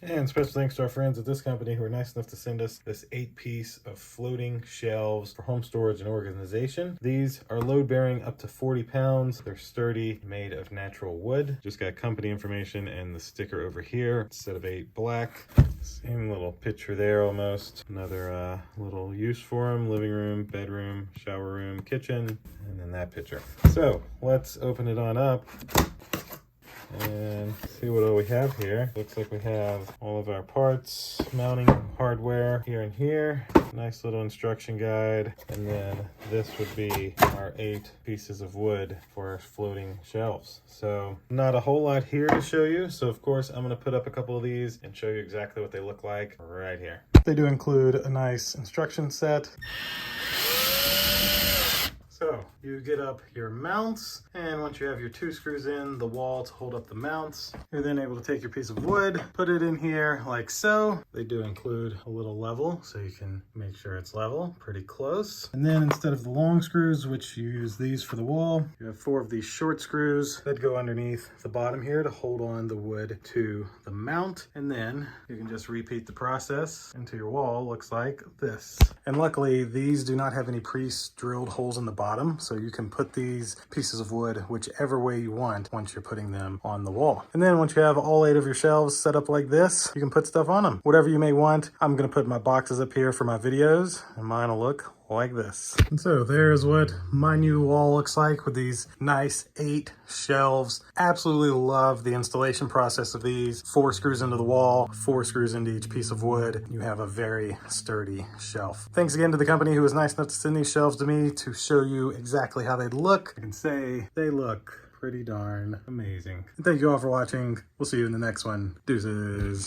And special thanks to our friends at this company who were nice enough to send us this 8-piece of floating shelves for home storage and organization. These are load bearing up to 40 pounds. They're sturdy, made of natural wood. Just got company information and the sticker over here. Set of 8 black. Same little picture there almost. Another little use for them: living room, bedroom, shower room, kitchen, and then that picture. So let's open it on up and see what all we have here. Looks like we have all of our parts, mounting hardware here and here. Nice little instruction guide. And then this would be our 8 pieces of wood for our floating shelves. So not a whole lot here to show you. So of course I'm gonna put up a couple of these and show you exactly what they look like right here. They do include a nice instruction set. So you get up your mounts, and once you have your 2 screws in the wall to hold up the mounts, you're then able to take your piece of wood, put it in here like so. They do include a little level so you can make sure it's level, pretty close. And then instead of the long screws, which you use these for the wall, you have 4 of these short screws that go underneath the bottom here to hold on the wood to the mount. And then you can just repeat the process into your wall. Looks like this. And luckily these do not have any pre-drilled holes in the bottom, so you can put these pieces of wood whichever way you want once you're putting them on the wall. And then once you have all 8 of your shelves set up like this, you can put stuff on them, whatever you may want. I'm gonna put my boxes up here for my videos, and mine will look like this. And so there's what my new wall looks like with these nice 8 shelves. Absolutely love the installation process of these. 4 screws into the wall, 4 screws into each piece of wood. You have a very sturdy shelf. Thanks again to the company who was nice enough to send these shelves to me to show you exactly how they look. I can say they look pretty darn amazing. And thank you all for watching. We'll see you in the next one. Deuces.